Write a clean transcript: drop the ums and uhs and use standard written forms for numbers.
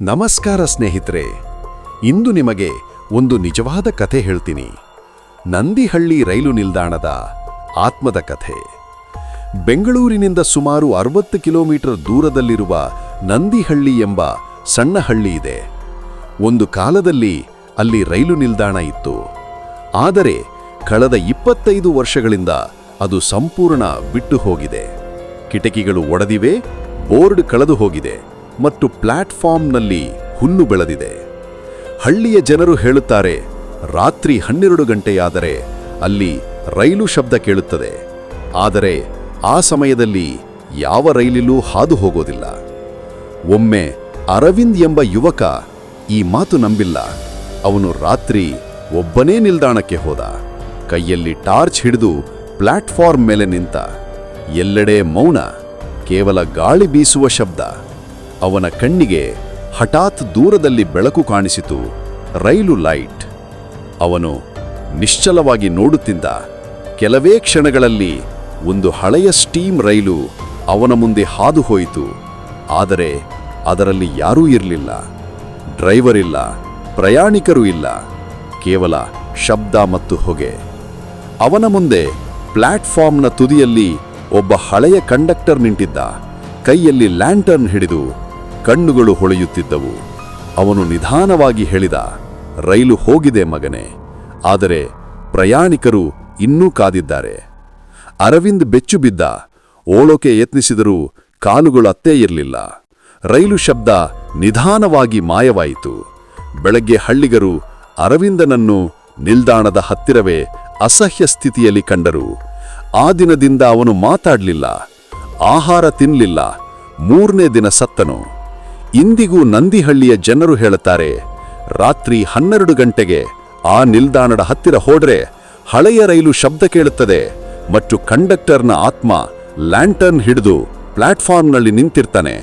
ನಮಸ್ಕಾರ ಸ್ನೇಹಿತರೆ, ಇಂದು ನಿಮಗೆ ಒಂದು ನಿಜವಾದ ಕಥೆ ಹೇಳ್ತೀನಿ. ನಂದಿಹಳ್ಳಿ ರೈಲು ನಿಲ್ದಾಣದ ಆತ್ಮದ ಕಥೆ. ಬೆಂಗಳೂರಿನಿಂದ ಸುಮಾರು 60 ಕಿಲೋಮೀಟರ್ ದೂರದಲ್ಲಿರುವ ನಂದಿಹಳ್ಳಿ ಎಂಬ ಸಣ್ಣ ಹಳ್ಳಿ ಇದೆ. ಒಂದು ಕಾಲದಲ್ಲಿ ಅಲ್ಲಿ ರೈಲು ನಿಲ್ದಾಣ ಇತ್ತು. ಆದರೆ ಕಳೆದ 25 ವರ್ಷಗಳಿಂದ ಅದು ಸಂಪೂರ್ಣ ಬಿಟ್ಟು ಹೋಗಿದೆ. ಕಿಟಕಿಗಳು ಒಡೆದಿವೆ, ಬೋರ್ಡ್ ಕಳೆದು ಹೋಗಿದೆ ಮತ್ತು ಪ್ಲಾಟ್ಫಾರ್ಮ್ನಲ್ಲಿ ಹುಲ್ಲು ಬೆಳೆದಿದೆ. ಹಳ್ಳಿಯ ಜನರು ಹೇಳುತ್ತಾರೆ, ರಾತ್ರಿ 12 ಗಂಟೆಯಾದರೆ ಅಲ್ಲಿ ರೈಲು ಶಬ್ದ ಕೇಳುತ್ತದೆ. ಆದರೆ ಆ ಸಮಯದಲ್ಲಿ ಯಾವ ರೈಲಿಲೂ ಹಾದು ಹೋಗೋದಿಲ್ಲ. ಒಮ್ಮೆ ಅರವಿಂದ್ ಎಂಬ ಯುವಕ ಈ ಮಾತು ನಂಬಿಲ್ಲ. ಅವನು ರಾತ್ರಿ ಒಬ್ಬನೇ ನಿಲ್ದಾಣಕ್ಕೆ ಹೋದ. ಕೈಯಲ್ಲಿ ಟಾರ್ಚ್ ಹಿಡಿದು ಪ್ಲಾಟ್ಫಾರ್ಮ್ ಮೇಲೆ ನಿಂತ. ಎಲ್ಲೆಡೆ ಮೌನ, ಕೇವಲ ಗಾಳಿ ಬೀಸುವ ಶಬ್ದ. ಅವನ ಕಣ್ಣಿಗೆ ಹಠಾತ್ ದೂರದಲ್ಲಿ ಬೆಳಕು ಕಾಣಿಸಿತು, ರೈಲು ಲೈಟ್. ಅವನು ನಿಶ್ಚಲವಾಗಿ ನೋಡುತ್ತಿದ್ದ. ಕೆಲವೇ ಕ್ಷಣಗಳಲ್ಲಿ ಒಂದು ಹಳೆಯ ಸ್ಟೀಮ್ ರೈಲು ಅವನ ಮುಂದೆ ಹಾದು ಹೋಯಿತು. ಆದರೆ ಅದರಲ್ಲಿ ಯಾರೂ ಇರಲಿಲ್ಲ. ಡ್ರೈವರ್ ಇಲ್ಲ, ಪ್ರಯಾಣಿಕರೂ ಇಲ್ಲ, ಕೇವಲ ಶಬ್ದ ಮತ್ತು ಹೊಗೆ. ಅವನ ಮುಂದೆ ಪ್ಲಾಟ್ಫಾರ್ಮ್ನ ತುದಿಯಲ್ಲಿ ಒಬ್ಬ ಹಳೆಯ ಕಂಡಕ್ಟರ್ ನಿಂತಿದ್ದ. ಕೈಯಲ್ಲಿ ಲ್ಯಾಂಟರ್ನ್ ಹಿಡಿದು ಕಣ್ಣುಗಳು ಹೊಳೆಯುತ್ತಿದ್ದವು. ಅವನು ನಿಧಾನವಾಗಿ ಹೇಳಿದ, ರೈಲು ಹೋಗಿದೆ ಮಗನೇ, ಆದರೆ ಪ್ರಯಾಣಿಕರು ಇನ್ನೂ ಕಾದಿದ್ದಾರೆ. ಅರವಿಂದ್ ಬೆಚ್ಚು ಬಿದ್ದ. ಓಳೋಕೆ ಯತ್ನಿಸಿದರೂ ಕಾಲುಗಳು ಅತ್ತೇ ಇರಲಿಲ್ಲ. ರೈಲು ಶಬ್ದ ನಿಧಾನವಾಗಿ ಮಾಯವಾಯಿತು. ಬೆಳಗ್ಗೆ ಹಳ್ಳಿಗರು ಅರವಿಂದನನ್ನು ನಿಲ್ದಾಣದ ಹತ್ತಿರವೇ ಅಸಹ್ಯ ಸ್ಥಿತಿಯಲ್ಲಿ ಕಂಡರು. ಆ ದಿನದಿಂದ ಅವನು ಮಾತಾಡಲಿಲ್ಲ, ಆಹಾರ ತಿನ್ನಲಿಲ್ಲ. 3ನೇ ದಿನ ಸತ್ತನು. ಇಂದಿಗೂ ನಂದಿಹಳ್ಳಿಯ ಜನರು ಹೇಳುತ್ತಾರೆ, ರಾತ್ರಿ 12 ಗಂಟೆಗೆ ಆ ನಿಲ್ದಾಣದ ಹತ್ತಿರ ಹೋದ್ರೆ ಹಳೆಯ ರೈಲು ಶಬ್ದ ಕೇಳುತ್ತದೆ ಮತ್ತು ಕಂಡಕ್ಟರ್ನ ಆತ್ಮ ಲ್ಯಾಂಟರ್ನ್ ಹಿಡಿದು ಪ್ಲಾಟ್ಫಾರ್ಮ್ನಲ್ಲಿ ನಿಂತಿರ್ತಾನೆ.